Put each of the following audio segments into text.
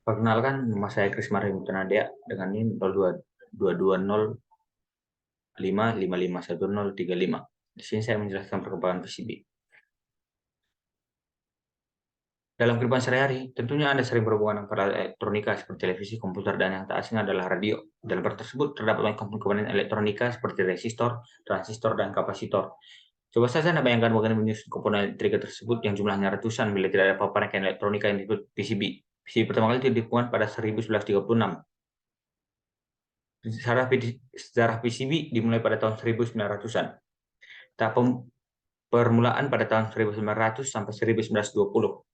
Perkenalkan, nama saya Kris Mario Dea dengan NIM 022055551035. Di sini saya menjelaskan perkembangan PCB. Dalam kehidupan sehari-hari, tentunya Anda sering berhubungan dengan peralatan elektronika seperti televisi, komputer, dan yang tak asing adalah radio. Dalam peralatan tersebut terdapat banyak komponen elektronika seperti resistor, transistor, dan kapasitor. Coba saja Anda bayangkan bagaimana menyusun komponen elektrika tersebut yang jumlahnya ratusan bila tidak ada paparan elektronika yang disebut PCB. PCB pertama kali ditemukan pada 1936. Sejarah PCB dimulai pada tahun 1900-an. Permulaan pada tahun 1900 sampai 1920.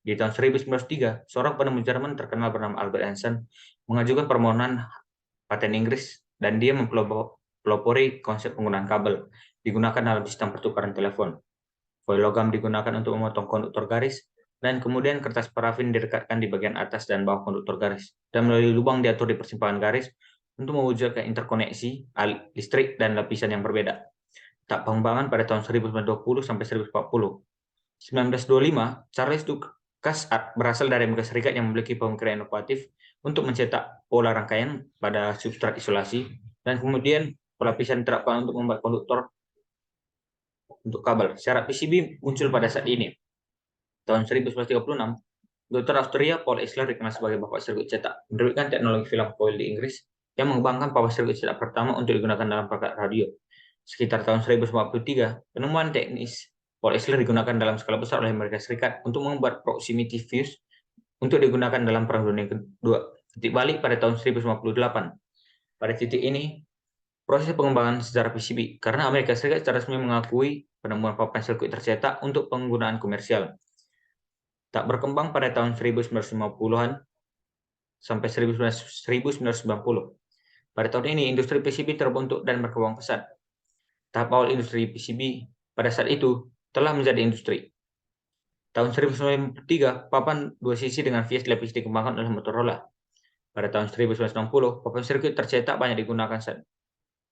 Di tahun 1903, seorang penemu Jerman terkenal bernama Albert Einstein mengajukan permohonan paten Inggris dan dia mempelopori konsep penggunaan kabel digunakan dalam sistem pertukaran telepon. Foil logam digunakan untuk memotong konduktor garis, dan kemudian kertas parafin direkatkan di bagian atas dan bawah konduktor garis, dan melalui lubang diatur di persimpangan garis untuk mewujudkan interkoneksi listrik dan lapisan yang berbeda. Pengembangan pada tahun 1920 sampai 1940. 1925, Charles Dukas berasal dari Amerika Serikat yang memiliki pemikiran inovatif untuk mencetak pola rangkaian pada substrat isolasi, dan kemudian pelapisan diterapkan untuk membuat konduktor untuk kabel. Syarat PCB muncul pada saat ini. Tahun 1936, Dr. Austria Paul Eisler dikenal sebagai bapak sirkuit cetak, menerbitkan teknologi film foil di Inggris yang mengembangkan power sirkuit cetak pertama untuk digunakan dalam perangkat radio. Sekitar tahun 1943, penemuan teknis Paul Eisler digunakan dalam skala besar oleh Amerika Serikat untuk membuat proximity fuse untuk digunakan dalam Perang Dunia Kedua. Titik balik pada tahun 1958. Pada titik ini, proses pengembangan sejarah PCB, karena Amerika Serikat secara resmi mengakui penemuan papan sirkuit tercetak untuk penggunaan komersial. Tak berkembang pada tahun 1950-an sampai 1990. Pada tahun ini, industri PCB terbentuk dan berkembang pesat. Tahap awal industri PCB pada saat itu telah menjadi industri. Tahun 1993, papan dua sisi dengan vias dilapisi dikembangkan oleh Motorola. Pada tahun 1960, papan sirkuit tercetak banyak digunakan saat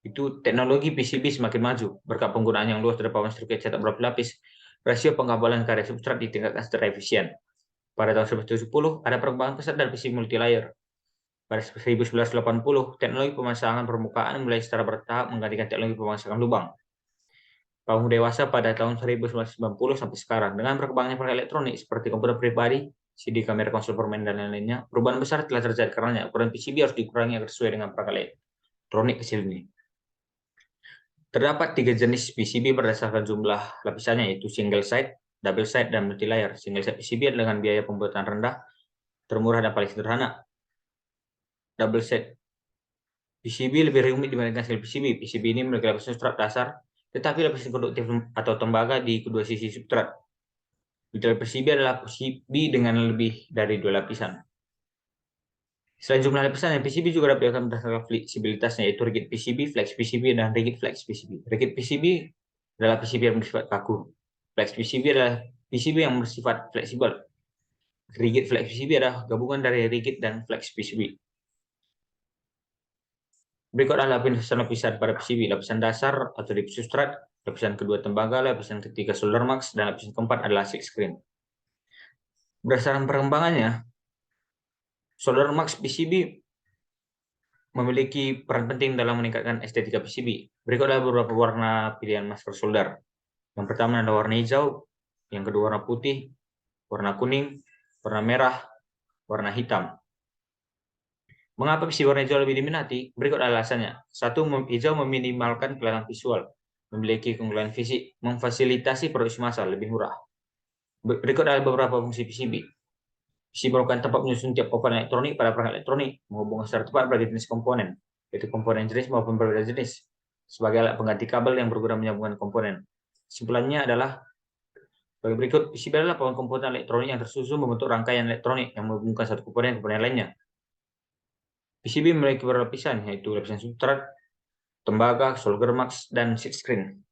itu. Teknologi PCB semakin maju berkat penggunaan yang luas dari papan sirkuit cetak berlapis. Rasio pengkabelan karya substrat ditingkatkan secara efisien. Pada tahun 1970, ada perkembangan pesat dari PCB multilayer. Pada 1980, teknologi pemasangan permukaan mulai secara bertahap menggantikan teknologi pemasangan lubang. Kaum dewasa pada tahun 1990 sampai sekarang, dengan berkembangnya perangkat elektronik seperti komputer pribadi, CD, kamera, konsol permainan, dan lain-lainnya, perubahan besar telah terjadi karena ukuran PCB harus dikurangi agar sesuai dengan perangkat elektronik kecil ini. Terdapat 3 jenis PCB berdasarkan jumlah lapisannya, yaitu single side, double side, dan multilayer. Single side PCB dengan biaya pembuatan rendah, termurah, dan paling sederhana. Double side PCB lebih rumit dibandingkan single PCB. PCB ini memiliki lapisan substrat dasar, tetapi lapisan konduktif atau tembaga di kedua sisi substrat. Detail PCB adalah PCB dengan lebih dari 2 lapisan. Selain jumlah lapisan, PCB juga dapat dilakukan berdasarkan fleksibilitasnya, yaitu rigid PCB, flex PCB, dan rigid flex PCB. Rigid PCB adalah PCB yang bersifat kaku. Flex PCB adalah PCB yang bersifat fleksibel. Rigid flex PCB adalah gabungan dari rigid dan flex PCB. Berikut adalah lapisan-lapisan pada PCB. Lapisan dasar atau deep substrate, lapisan kedua tembaga, lapisan ketiga solder mask, dan lapisan keempat adalah silk screen. Berdasarkan perkembangannya, solder mask PCB memiliki peran penting dalam meningkatkan estetika PCB. Berikut adalah beberapa warna pilihan masker solder. Yang pertama adalah warna hijau, yang kedua warna putih, warna kuning, warna merah, warna hitam. Mengapa PCB warna hijau lebih diminati? Berikut alasannya. 1. Hijau meminimalkan kelainan visual, memiliki keunggulan fisik, memfasilitasi produksi massal, lebih murah. Berikut adalah beberapa fungsi PCB. PCB merupakan tempat menyusun tiap komponen elektronik pada perangkat elektronik, menghubungkan secara tepat berbagai jenis komponen, yaitu komponen jenis maupun berbeda jenis, sebagai alat pengganti kabel yang berguna menyambungkan komponen. Kesimpulannya adalah sebagai berikut: PCB adalah komponen elektronik yang tersusun membentuk rangkaian elektronik yang menghubungkan satu komponen ke komponen lainnya. PCB memiliki beberapa lapisan, yaitu lapisan substrat, tembaga, solder mask, dan silk screen.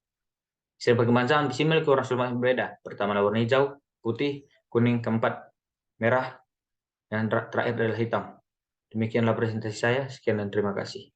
Setiap perkembangan zaman, PCB memiliki warna solder mask berbeda. Pertama adalah warna hijau, putih, kuning, keempat merah, dan terakhir adalah hitam. Demikianlah presentasi saya. Sekian dan terima kasih.